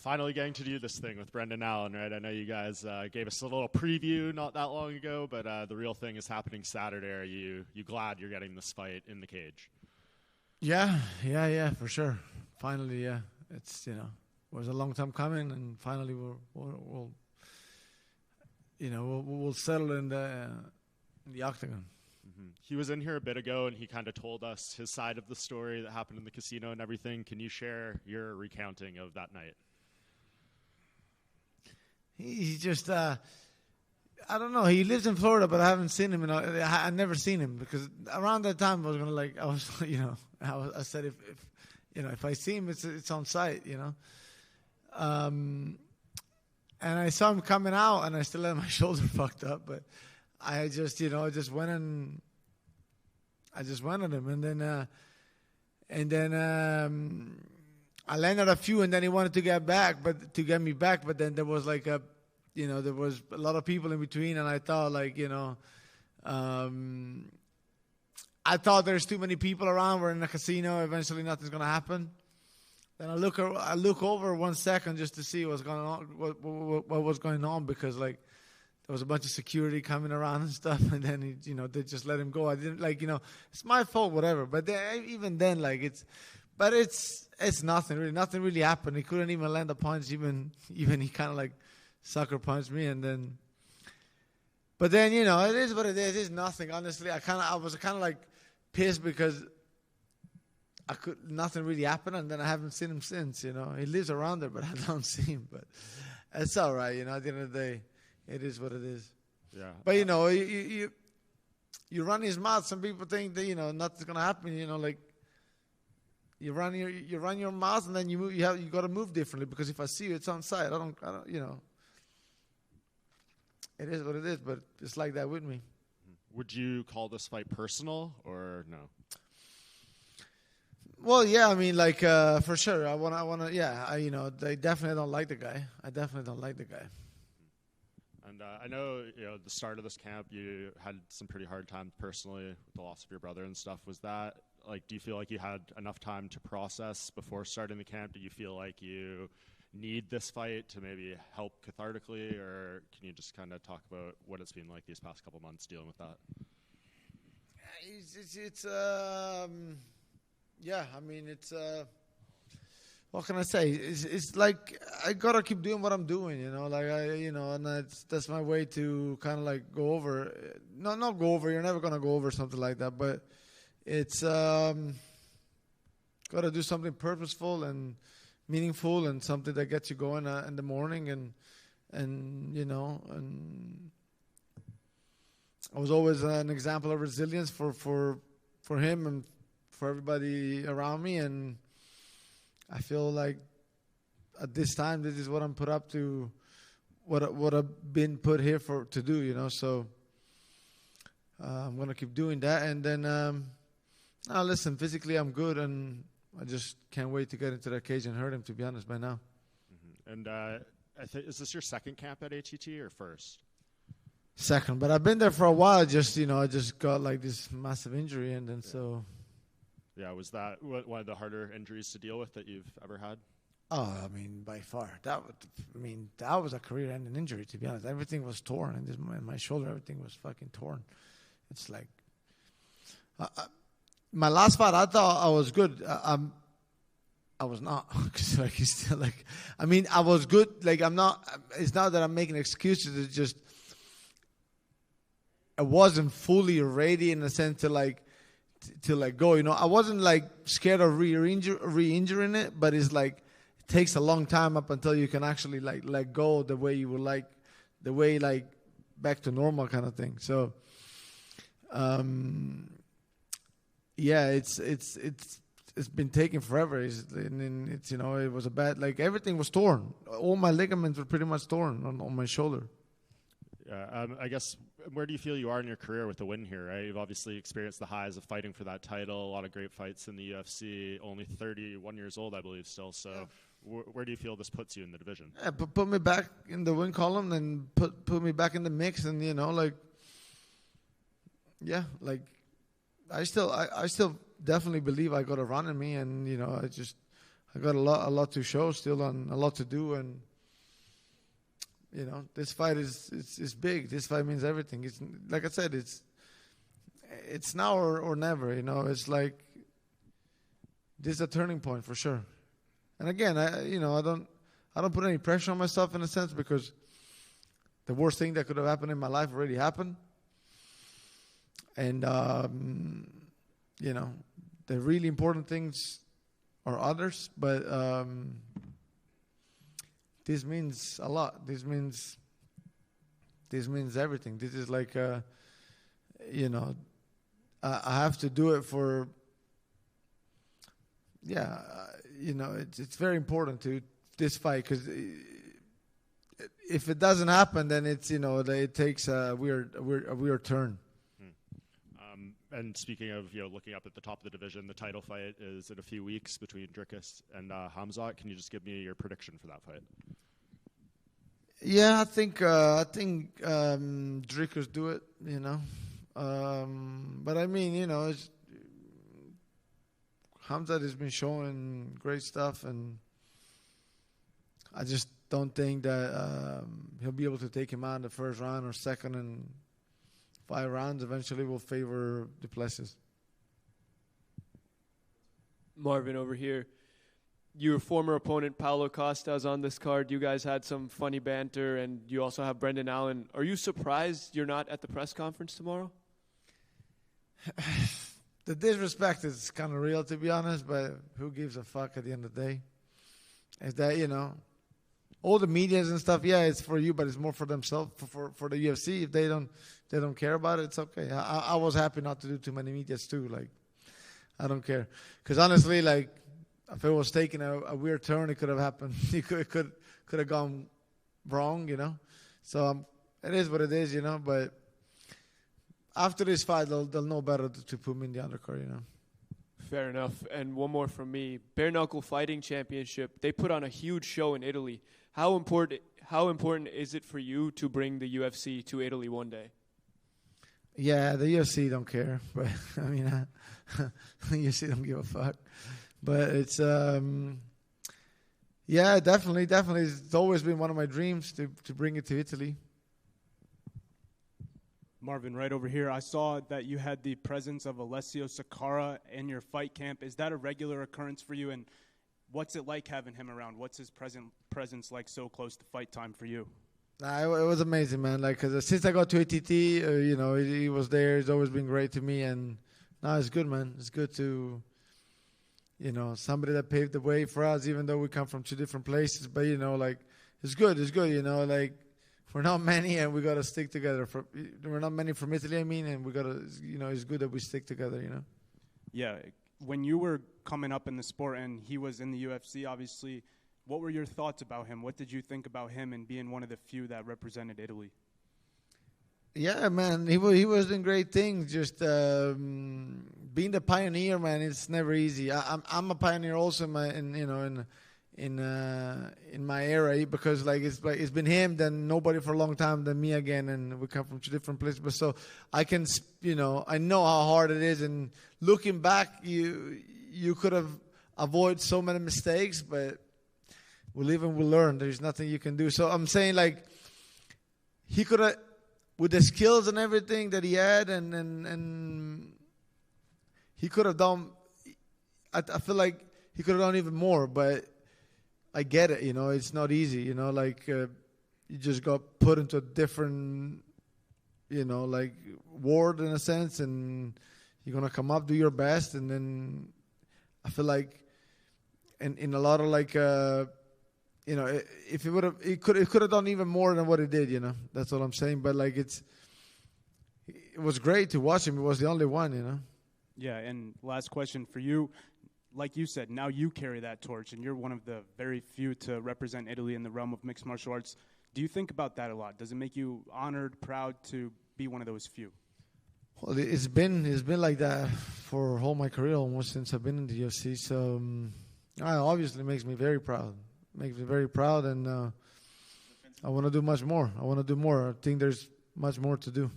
finally getting to do this thing with Brendan Allen, right? I know you guys gave us a little preview not that long ago, but the real thing is happening Saturday. Are you glad you're getting this fight in the cage? Yeah, for sure. Finally, yeah. It's, it was a long time coming, and finally we'll settle in the octagon. Mm-hmm. He was in here a bit ago, and he kind of told us his side of the story that happened in the casino and everything. Can you share your recounting of that night? He's just, I don't know. He lives in Florida, but I haven't seen him. I've never seen him because around that time I said if I see him, it's on site, And I saw him coming out, and I still had my shoulder fucked up, but I just, I just went at him, and then I landed a few, and then he wanted to get me back, but then there was there was a lot of people in between, and I thought I thought there's too many people around. We're in a casino. Eventually, nothing's gonna happen. Then I look over 1 second just to see what's going on, what was going on, because there was a bunch of security coming around and stuff, and then they just let him go. I didn't it's my fault, whatever. But even then, it's nothing really. Nothing really happened. He couldn't even land a punch. Even he kind of sucker punched me, and then. But then it is what it is. It's nothing. Honestly, I was kind of pissed because nothing really happened, and then I haven't seen him since. He lives around there, but I don't see him. But it's all right. At the end of the day, it is what it is. Yeah. But you run his mouth. Some people think that nothing's gonna happen. You run your mouth, and then you move. You got to move differently, because if I see you, it's on site. I don't. It is what it is, but it's like that with me. Would you call this fight personal or no? Well, yeah, I mean, for sure. I wanna, yeah. They definitely don't like the guy. I definitely don't like the guy. And I know, the start of this camp, you had some pretty hard times personally with the loss of your brother and stuff. Was that, do you feel like you had enough time to process before starting the camp? Do you feel like you need this fight to maybe help cathartically, or can you just kind of talk about what it's been like these past couple months dealing with that? Yeah, I mean, what can I say? It's like I gotta keep doing what I'm doing, and that's my way to kind of go over. No, not go over. You're never gonna go over something like that, but it's gotta do something purposeful and meaningful, and something that gets you going in the morning, and I was always an example of resilience for him and for everybody around me, and I feel like at this time this is what I'm put up to, what I've been put here to do, so I'm gonna keep doing that, and then listen, physically I'm good, and I just can't wait to get into that cage and hurt him, to be honest, by now. Mm-hmm. And is this your second camp at ATT or first? Second, but I've been there for a while. I just got this massive injury, and then so. Yeah, was that one of the harder injuries to deal with that you've ever had? Oh, I mean, by far. That was a career-ending injury, to be honest. Everything was torn, and in my shoulder, everything was fucking torn. It's my last fight, I thought I was good. I was not, because it's still I was good. I'm not. It's not that I'm making excuses. It's just I wasn't fully ready in the sense to let go. I wasn't scared of re-injuring it, but it's it takes a long time up until you can actually let go the way you would the way back to normal kind of thing. So. Yeah, it's been taking forever. It was a bad, everything was torn. All my ligaments were pretty much torn on my shoulder. Yeah, I guess, where do you feel you are in your career with the win here, right? You've obviously experienced the highs of fighting for that title, a lot of great fights in the UFC, only 31 years old, I believe, still. So yeah. Where do you feel this puts you in the division? Yeah, put me back in the win column, and put me back in the mix, and, I still definitely believe I got a run in me, and I got a lot to show still, and a lot to do, and this fight is big. This fight means everything. It's like I said, it's now or never. It's like this is a turning point for sure. And again, I don't put any pressure on myself in a sense, because the worst thing that could have happened in my life already happened. And the really important things are others, but this means a lot. This means everything. This is like I have to do it for. Yeah, it's very important to this fight, because if it doesn't happen, then it takes a weird turn. And speaking of looking up at the top of the division, the title fight is in a few weeks between Dricus and Hamzat. Can you just give me your prediction for that fight? Yeah, I think Dricus do it. But I mean, Hamzat has been showing great stuff, and I just don't think that he'll be able to take him out in the first round or second, and 5 rounds eventually will favor Duplessis. Marvin over here. Your former opponent Paulo Costa is on this card. You guys had some funny banter, and you also have Brendan Allen. Are you surprised you're not at the press conference tomorrow? The disrespect is kind of real, to be honest, but who gives a fuck at the end of the day? Is that, all the medias and stuff, yeah, it's for you, but it's more for themselves, for the UFC. If they don't care about it, it's okay. I was happy not to do too many medias too. Like, I don't care. Because honestly, like, if it was taking a weird turn, it could have happened. It could have gone wrong, So it is what it is, But after this fight, they'll know better to put me in the undercard, Fair enough. And one more from me. Bare Knuckle Fighting Championship, they put on a huge show in Italy. How important is it for you to bring the UFC to Italy one day? Yeah, the UFC don't care, but I mean, the UFC don't give a fuck. But it's yeah, definitely. It's always been one of my dreams to bring it to Italy. Marvin, right over here, I saw that you had the presence of Alessio Sakara in your fight camp. Is that a regular occurrence for you, and what's it like having him around? What's his presence like so close to fight time for you? It was amazing, man. Like, 'cause since I got to ATT, he was there. He's always been great to me, and no, it's good, man. It's good to, somebody that paved the way for us, even though we come from 2 different places. But like, it's good. It's good, like. We're not many, and we gotta stick together. We're not many from Italy, and we gotta, it's good that we stick together, Yeah, when you were coming up in the sport, and he was in the UFC, obviously, what were your thoughts about him? What did you think about him and being one of the few that represented Italy? Yeah, man, he was doing great things. Just being the pioneer, man, it's never easy. I'm a pioneer also in my era, because it's been him, then nobody for a long time, then me again, and we come from 2 different places. But so I can, I know how hard it is, and looking back, you could have avoided so many mistakes, but we live and we learn. There's nothing you can do. So I'm saying, like, he could have, with the skills and everything that he had, and he could have done. I feel like he could have done even more, but I get it, it's not easy, you just got put into a different, ward in a sense, and you're going to come up, do your best, and then I feel like in a lot of if it could have done even more than what it did, that's what I'm saying. But it was great to watch him. It was the only one, Yeah, and last question for you. Like you said, now you carry that torch, and you're one of the very few to represent Italy in the realm of mixed martial arts. Do you think about that a lot? Does it make you honored, proud to be one of those few? Well, it's been like that for all my career, almost since I've been in the UFC. So it obviously makes me very proud. And I want to do much more. I think there's much more to do.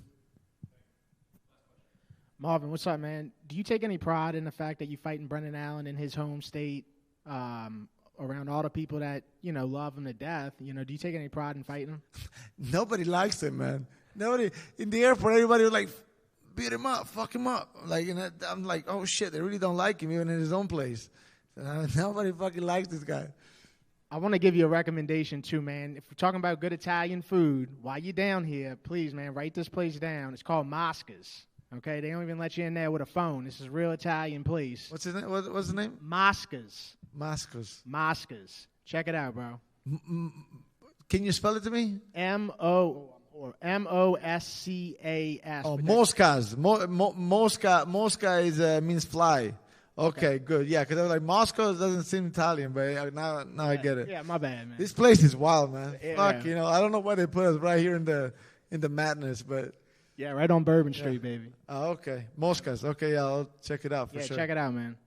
Marvin, what's up, man? Do you take any pride in the fact that you fighting Brendan Allen in his home state? around all the people that, love him to death, do you take any pride in fighting him? Nobody likes him, man. Nobody in the airport. Everybody was like, beat him up, fuck him up. Like, and I'm like, oh shit, they really don't like him even in his own place. Nobody fucking likes this guy. I want to give you a recommendation too, man. If we're talking about good Italian food, while you're down here, please, man, write this place down. It's called Mosca's. Okay, they don't even let you in there with a phone. This is a real Italian place. What's his name? What's the name? Mosca's. Mosca's. Check it out, bro. Can you spell it to me? Moscas. Oh, Mosca's. Mosca is means fly. Okay, good. Yeah, because I was like, Moscow doesn't seem Italian, but now I get it. Yeah, my bad, man. This place is wild, man. Yeah. Fuck, I don't know why they put us right here in the madness, but yeah, right on Bourbon Street, baby. Oh, okay. Mosca's. Okay, yeah, I'll check it out for sure. Yeah, check it out, man.